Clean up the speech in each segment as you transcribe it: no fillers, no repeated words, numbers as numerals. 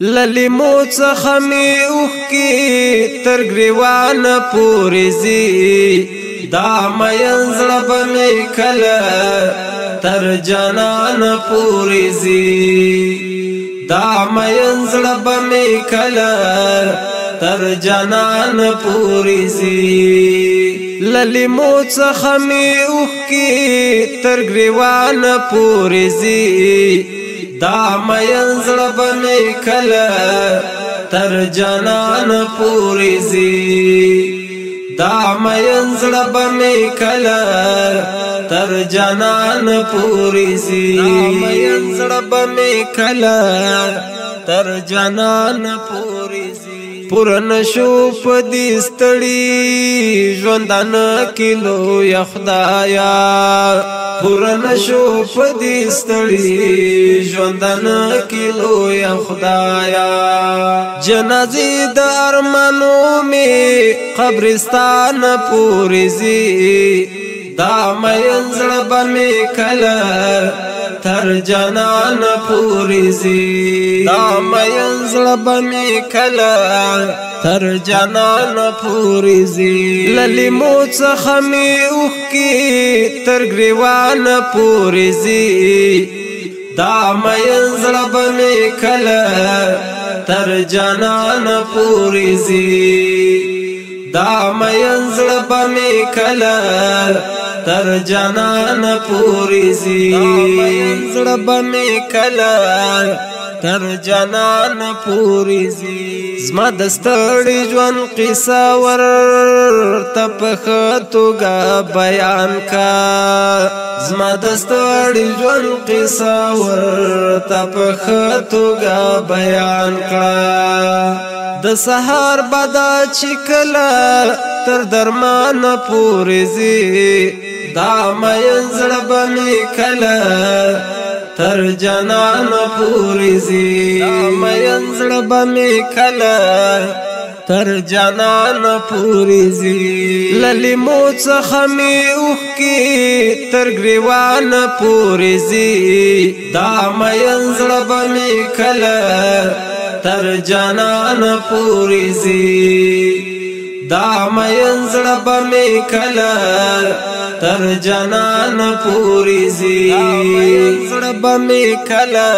للیمو څخه می اوښکې تر ګریوان پورې ځي دا مین زړه به مې کله تر جانان پورې ځي دا مین زړه به مې کله تر جانان پورې ځي للیمو څخه می اوښکې تر ګریوان پورې ځي دا مین زړه به مې کله تر جانان پورې ځي دا مین زړه به مې کله تر جانان پورې ځي دا مین زړه به مې کله تر جانان پورې ځي پورن شو پدې ستړي ژوندانه کې لویه خدایا پورن شو پدې ستړي ژوندانه کې لویه خدایا جنازې د ارمانو مې قبرستان پورې ځي دا مین زړه به مې کله تر جانان پورې ځي دا مین زړه به مې کله تر جانان پورې ځي للیمو څخه مې اوښکې تر ګریوان پورې ځي دا مین زړه به مې کله تر جانان پورې ځي دا مین زړه به مې کله تر جانان پورې ځي زړه به مې کله تر جانان پورې ځي زما د ستړي ژوند قصه ورته په ښه توګه بیان کا زما د ستړي ژوند قصه ورته په ښه توګه بیان کړه د سهار بدا چې کله تر درمان پورې ځي دا مین زړه به مې کله تر جانان پورې ځي دا مین زړه به مې کله تر جانان پورې ځي للیمو څخه مې اوښکې تر ګریوان پورې ځي دا مین زړه به مې کله تر جانان پورې ځي دا مین زړه به مې کله تر جانان پورې ځي زړه به مې کله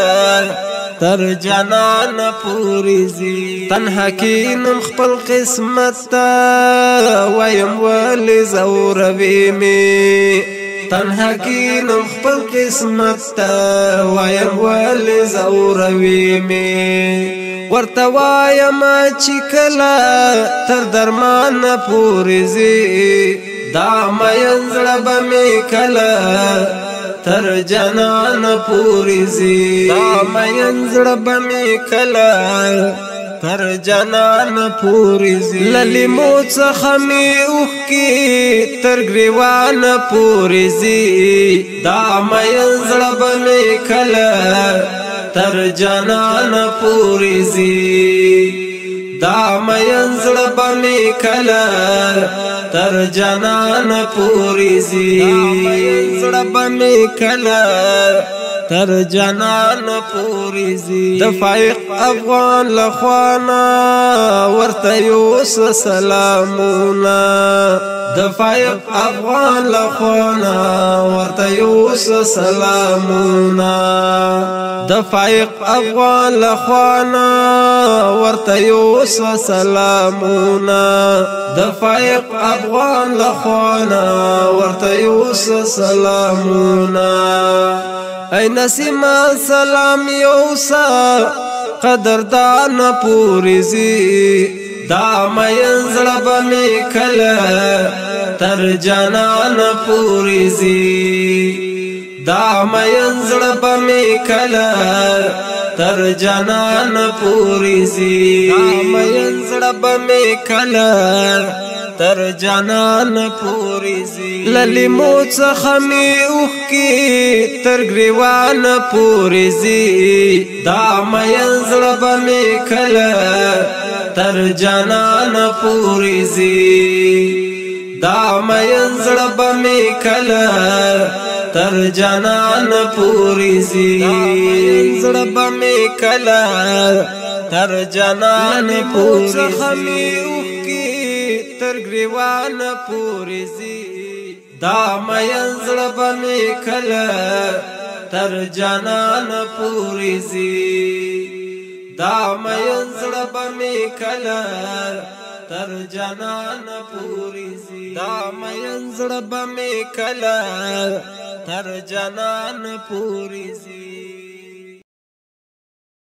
تر جانان پورې ځي تنها کینم خپل قسمت ته وایم ولې زوروي مې تنها کینم خپل قسمت ته وایم ولې زوروي مې ورته وایم چې کله تر درمان پورې ځي دا مین زړه به مې کله تر جانان پورې ځي دا مین زړه به مې کله تر جانان پورې ځي للیمو څخه مې اوښکې تر ګریوان پورې ځي دا مین زړه به مې کله تر جانان پورې ځي دا مین زړه به مې کله تر جانان پورې ځي زړه به مې کله تر جانان پورې ځي د فایق افغان لخوانا ورته یوس سلامونه د فایق افغان لخوانا ورته یوس سلامونه د فایق افغان لخوانا ورته یوس سلامونه د فایق افغان لخوانا ورته یوس سلامونه ای نسیما سلام یوسا قدردان پورې ځي دا مین زړه به مې کله تر جانان پورې ځي دا مین زړه به مې کله تر جانان پورې ځي دا مین زړه به مې کله تر جانان پورې ځي للیمو څخه مې اوښکې تر ګریوان پورې ځي دا مین زړه به مې کله تر جانان پورې ځي دا مین زړه به مې کله تر جانان پورې ځي زړه به مې کله تر جنان پوری زی تر گریوان پوری زی دا مینزل بمی کل تر جنان پوری زی دا مینزل بمی کل تر جنان پوری زی دا مینزل بمی کل تر جنان پوری زی